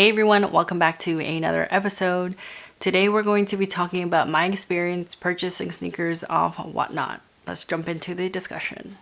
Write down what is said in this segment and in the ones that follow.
Hey everyone, welcome back to another episode. Today we're going to be talking about my experience purchasing sneakers off Whatnot. Let's jump into the discussion.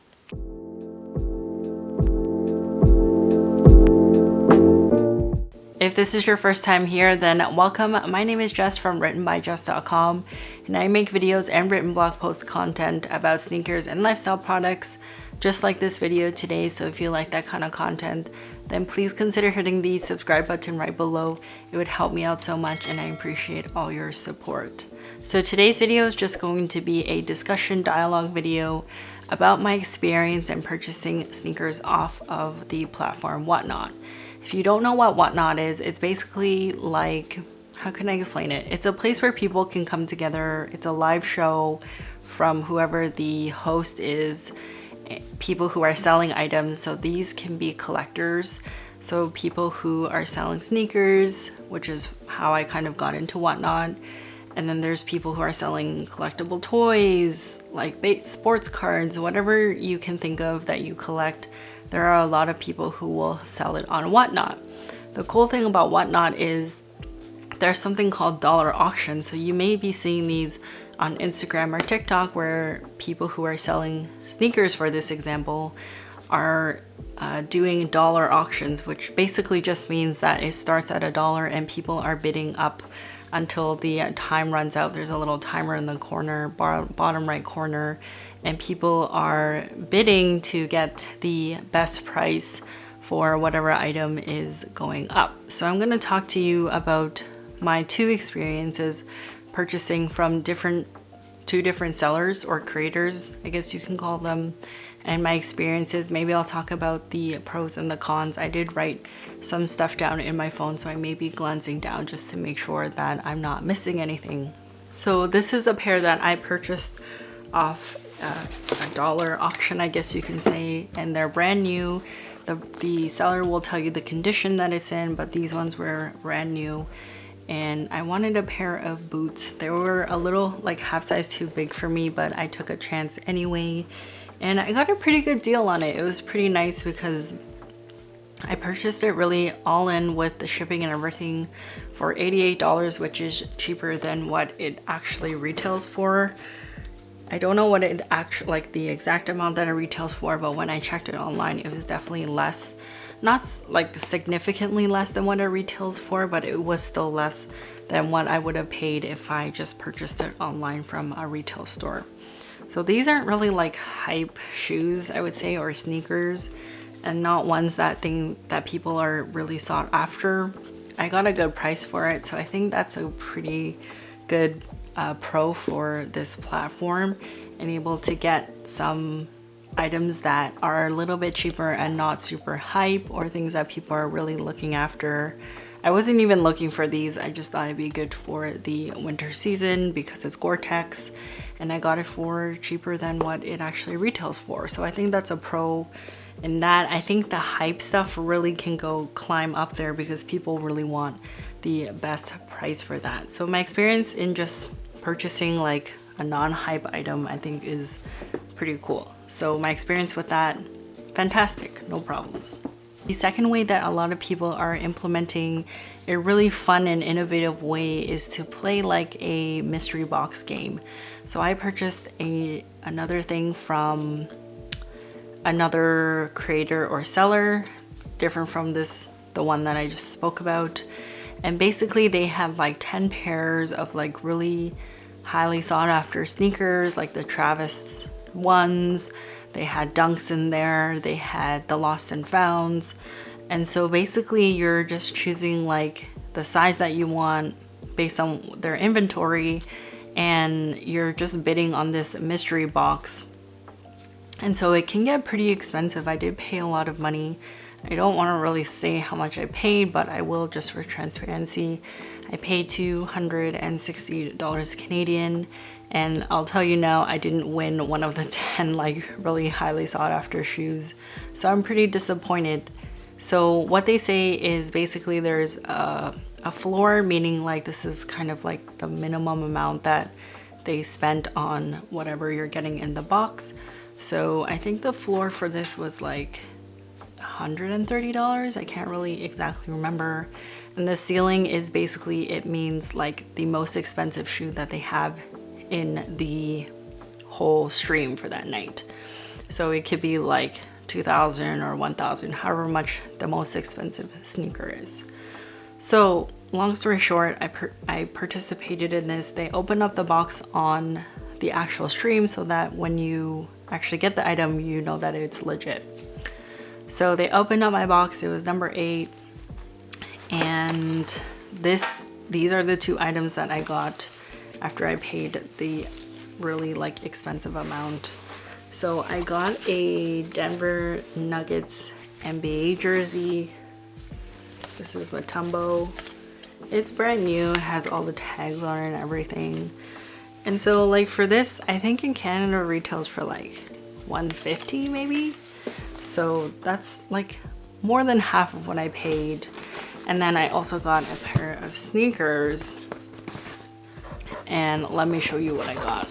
If this is your first time here, then welcome. My name is Jess from 𝕬𝕚𝕚𝕤.com, and I make videos and written blog post content about sneakers and lifestyle products, just like this video today. So if you like that kind of content, then please consider hitting the subscribe button right below. It would help me out so much, and I appreciate all your support. So today's video is just going to be a discussion dialogue video about my experience in purchasing sneakers off of the platform Whatnot. If you don't know what Whatnot is, it's basically like, how can I explain it? It's a place where people can come together. It's a live show from whoever the host is, people who are selling items. So these can be collectors. So people who are selling sneakers, which is how I kind of got into Whatnot. And then there's people who are selling collectible toys, like sports cards, whatever you can think of that you collect. There are a lot of people who will sell it on Whatnot. The cool thing about Whatnot is there's something called dollar auction. So you may be seeing these on Instagram or TikTok where people who are selling sneakers, for this example, are doing dollar auctions, which basically just means that it starts at $1 and people are bidding up until the time runs out. There's a little timer in the corner, bottom right corner, and people are bidding to get the best price for whatever item is going up. So I'm going to talk to you about my two experiences purchasing from two different sellers or creators, I guess you can call them, and my experiences. Maybe I'll talk about the pros and the cons. I did write some stuff down in my phone, so I may be glancing down just to make sure that I'm not missing anything. So this is a pair that I purchased off a dollar auction, I guess you can say, and they're brand new. The seller will tell you the condition that it's in, but these ones were brand new. And I wanted a pair of boots. They were a little like half size too big for me, but I took a chance anyway. And I got a pretty good deal on it. It was pretty nice because I purchased it really all in with the shipping and everything for $88, which is cheaper than what it actually retails for. I don't know what it actually, like the exact amount that it retails for, but when I checked it online, it was definitely less. Not like significantly less than what it retails for, but it was still less than what I would have paid if I just purchased it online from a retail store. So these aren't really like hype shoes, I would say, or sneakers, and not ones that people are really sought after. I got a good price for it, so I think that's a pretty good pro for this platform, and able to get some items that are a little bit cheaper and not super hype, or things that people are really looking after. I wasn't even looking for these. I just thought it'd be good for the winter season because it's Gore-Tex, and I got it for cheaper than what it actually retails for. So I think that's a pro in that. I think the hype stuff really can go climb up there because people really want the best price for that. So my experience in just purchasing like a non-hype item, I think, is pretty cool. So my experience with that, fantastic, no problems. The second way that a lot of people are implementing a really fun and innovative way is to play like a mystery box game. So I purchased another thing from another creator or seller, different from the one that I just spoke about. And basically they have like 10 pairs of like really highly sought after sneakers, like the Travis ones. They had Dunks in there, they had the Lost and Founds. And so basically you're just choosing like the size that you want based on their inventory, and you're just bidding on this mystery box. And so it can get pretty expensive. I did pay a lot of money. I don't want to really say how much I paid, but I will just for transparency. I paid $260 Canadian, and I'll tell you now, I didn't win one of the 10 like really highly sought after shoes. So I'm pretty disappointed. So what they say is basically there's a floor, meaning like this is kind of like the minimum amount that they spent on whatever you're getting in the box. So I think the floor for this was like $130. I can't really exactly remember. And the ceiling is basically, it means like the most expensive shoe that they have in the whole stream for that night. So it could be like 2,000 or 1,000, however much the most expensive sneaker is. So long story short, I participated in this. They opened up the box on the actual stream so that when you actually get the item, you know that it's legit. So they opened up my box. It was number 8. And these are the 2 items that I got after I paid the really like expensive amount. So I got a Denver Nuggets NBA jersey. This is Mutombo. It's brand new, it has all the tags on it and everything. And so like for this, I think in Canada retails for like $150 maybe. So that's like more than half of what I paid. And then I also got a pair of sneakers. And let me show you what I got.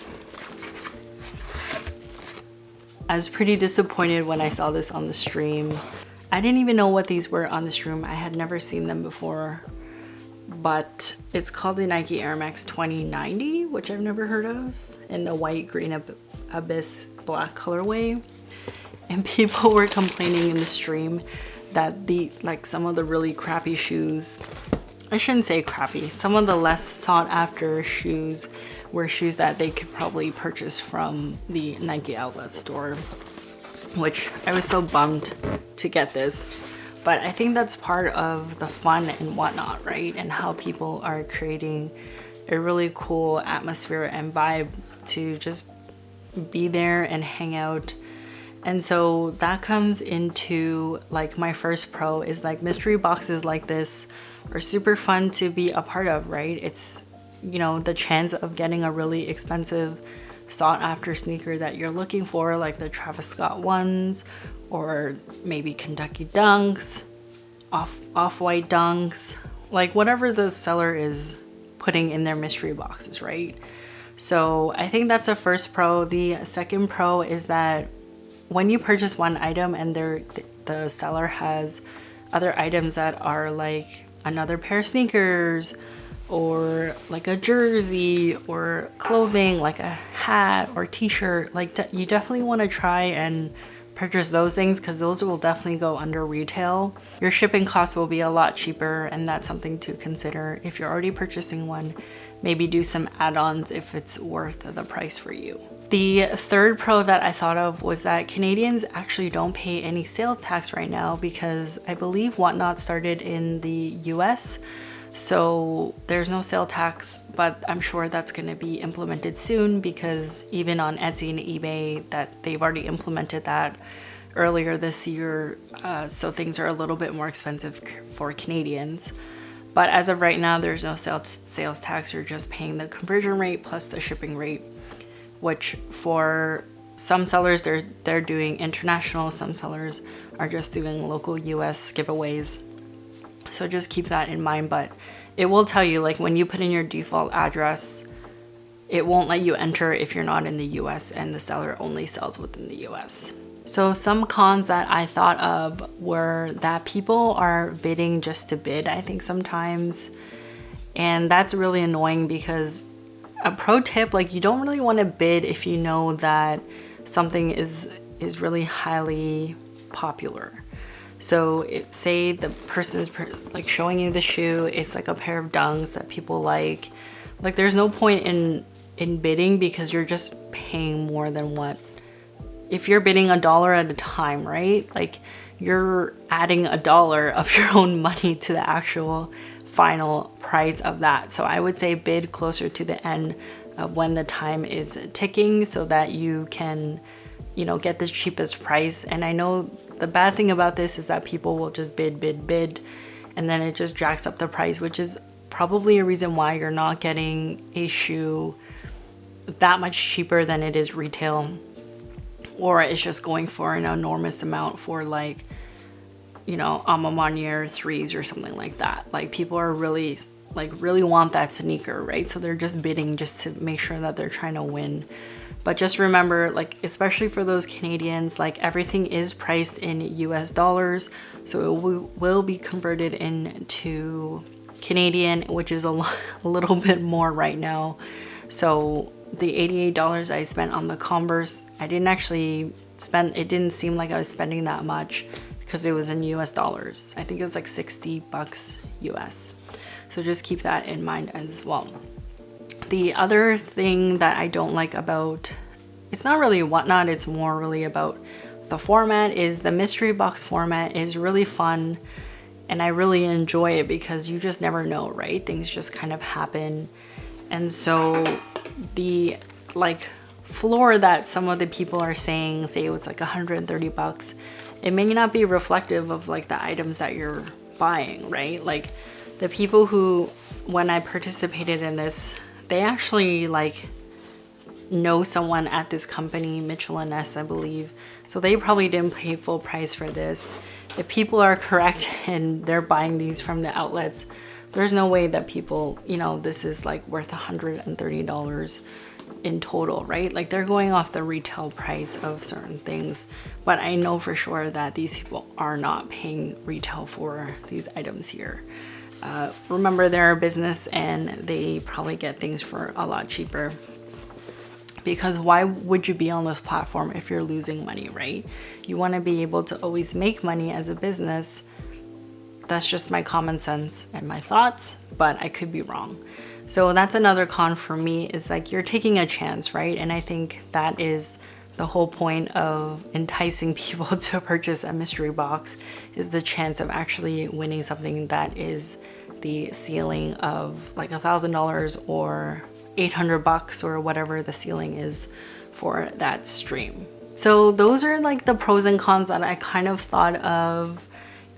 I was pretty disappointed when I saw this on the stream. I didn't even know what these were on the stream. I had never seen them before. But it's called the Nike Air Max 2090, which I've never heard of, in the white, green, abyss, black colorway. And people were complaining in the stream that some of the really crappy shoes, I shouldn't say crappy, some of the less sought after shoes were shoes that they could probably purchase from the Nike outlet store, which I was so bummed to get this. But I think that's part of the fun and whatnot, right? And how people are creating a really cool atmosphere and vibe to just be there and hang out. And so that comes into like my first pro is like mystery boxes like this are super fun to be a part of, right? It's, you know, the chance of getting a really expensive sought after sneaker that you're looking for, like the Travis Scott ones, or maybe Kentucky Dunks, off-white Dunks, like whatever the seller is putting in their mystery boxes, right? So I think that's a first pro. The second pro is that when you purchase one item and the seller has other items that are like another pair of sneakers or like a jersey or clothing, like a hat or t-shirt, like you definitely want to try and purchase those things because those will definitely go under retail. Your shipping costs will be a lot cheaper, and that's something to consider. If you're already purchasing one, maybe do some add-ons if it's worth the price for you. The third pro that I thought of was that Canadians actually don't pay any sales tax right now because I believe Whatnot started in the US. So there's no sale tax, but I'm sure that's going to be implemented soon because even on Etsy and eBay that they've already implemented that earlier this year. So things are a little bit more expensive for Canadians. But as of right now, there's no sales tax. You're just paying the conversion rate plus the shipping rate, which for some sellers, they're doing international. Some sellers are just doing local US giveaways. So just keep that in mind, but it will tell you, like when you put in your default address, it won't let you enter if you're not in the US and the seller only sells within the US. So some cons that I thought of were that people are bidding just to bid, I think sometimes. And that's really annoying because a pro tip, like you don't really want to bid if you know that something is really highly popular. So say the person's like showing you the shoe, it's like a pair of Dunks that people like there's no point in bidding because you're just paying more than what, if you're bidding $1 at a time, right? Like you're adding $1 of your own money to the actual final price of that. So I would say bid closer to the end of when the time is ticking so that you can, you know, get the cheapest price. And I know the bad thing about this is that people will just bid, and then it just jacks up the price, which is probably a reason why you're not getting a shoe that much cheaper than it is retail, or it's just going for an enormous amount for like, you know, Alma Manier 3s or something like that. Like people are really like really want that sneaker, right? So they're just bidding just to make sure that they're trying to win. But just remember, like, especially for those Canadians, like everything is priced in US dollars. So it will be converted into Canadian, which is a little bit more right now. So the $88 I spent on the Converse, I didn't actually spend, it didn't seem like I was spending that much because it was in US dollars. I think it was like 60 bucks US. So just keep that in mind as well. The other thing that I don't like about, it's not really Whatnot, it's more really about the format, is the mystery box format is really fun. And I really enjoy it because you just never know, right? Things just kind of happen. And so the like floor that some of the people are saying, say it's like 130 bucks, it may not be reflective of like the items that you're buying, right? Like the people who, when I participated in this, they actually like know someone at this company, Mitchell & Ness, I believe. So they probably didn't pay full price for this. If people are correct and they're buying these from the outlets, there's no way that people, you know, this is like worth $130 in total, right? Like they're going off the retail price of certain things. But I know for sure that these people are not paying retail for these items here. Remember, they're a business and they probably get things for a lot cheaper. Because why would you be on this platform if you're losing money, right? You want to be able to always make money as a business. That's just my common sense and my thoughts, but I could be wrong. So that's another con for me, is like you're taking a chance, right? And I think that is the whole point of enticing people to purchase a mystery box, is the chance of actually winning something that is the ceiling of like $1,000 or 800 bucks or whatever the ceiling is for that stream. So those are like the pros and cons that I kind of thought of.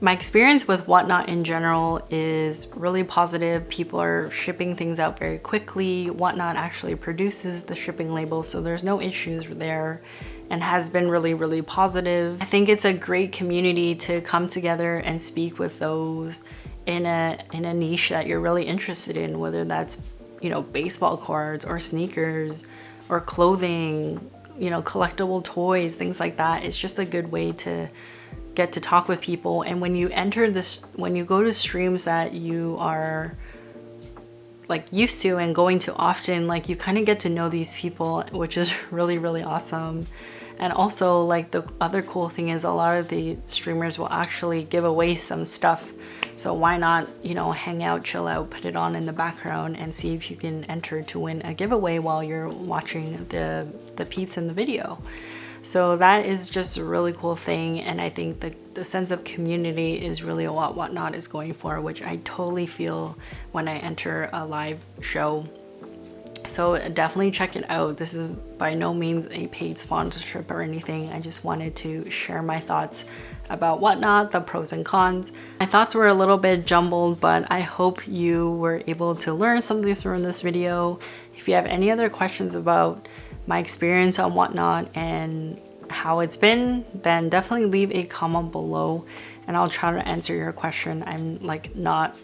My experience with Whatnot in general is really positive. People are shipping things out very quickly. Whatnot actually produces the shipping label, so there's no issues there, and has been really, really positive. I think it's a great community to come together and speak with those in a niche that you're really interested in, whether that's, you know, baseball cards or sneakers or clothing, you know, collectible toys, things like that. It's just a good way to get to talk with people. And when you enter this, when you go to streams that you are like used to and going to often, like you kind of get to know these people, which is really, really awesome. And also, like, the other cool thing is a lot of the streamers will actually give away some stuff. So why not, you know, hang out, chill out, put it on in the background and see if you can enter to win a giveaway while you're watching the peeps in the video. So that is just a really cool thing. And I think the sense of community is really what Whatnot is going for, which I totally feel when I enter a live show. So definitely check it out. This is by no means a paid sponsorship or anything. I just wanted to share my thoughts about Whatnot, the pros and cons. My thoughts were a little bit jumbled, but I hope you were able to learn something from this video. If you have any other questions about my experience on Whatnot and how it's been, then definitely leave a comment below and I'll try to answer your question. I'm like not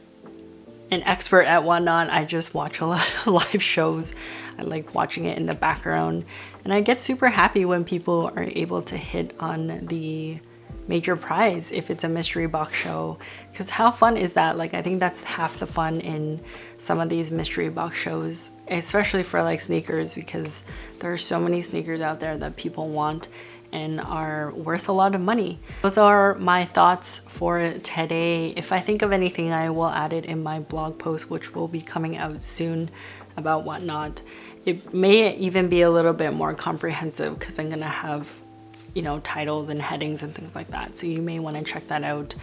an expert at Whatnot. I just watch a lot of live shows. I like watching it in the background, and I get super happy when people are able to hit on the major prize if it's a mystery box show, because how fun is that? Like, I think that's half the fun in some of these mystery box shows, especially for like sneakers, because there are so many sneakers out there that people want and are worth a lot of money. Those are my thoughts for today. If I think of anything, I will add it in my blog post, which will be coming out soon, about Whatnot. It may even be a little bit more comprehensive because I'm gonna have, you know, titles and headings and things like that. So you may want to check that out.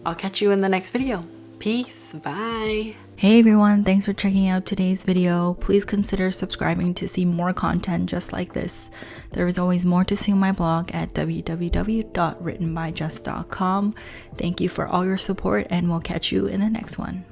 I'll catch you in the next video. Peace. Bye. Hey everyone, thanks for checking out today's video. Please consider subscribing to see more content just like this. There is always more to see on my blog at www.writtenbyjess.com. Thank you for all your support, and we'll catch you in the next one.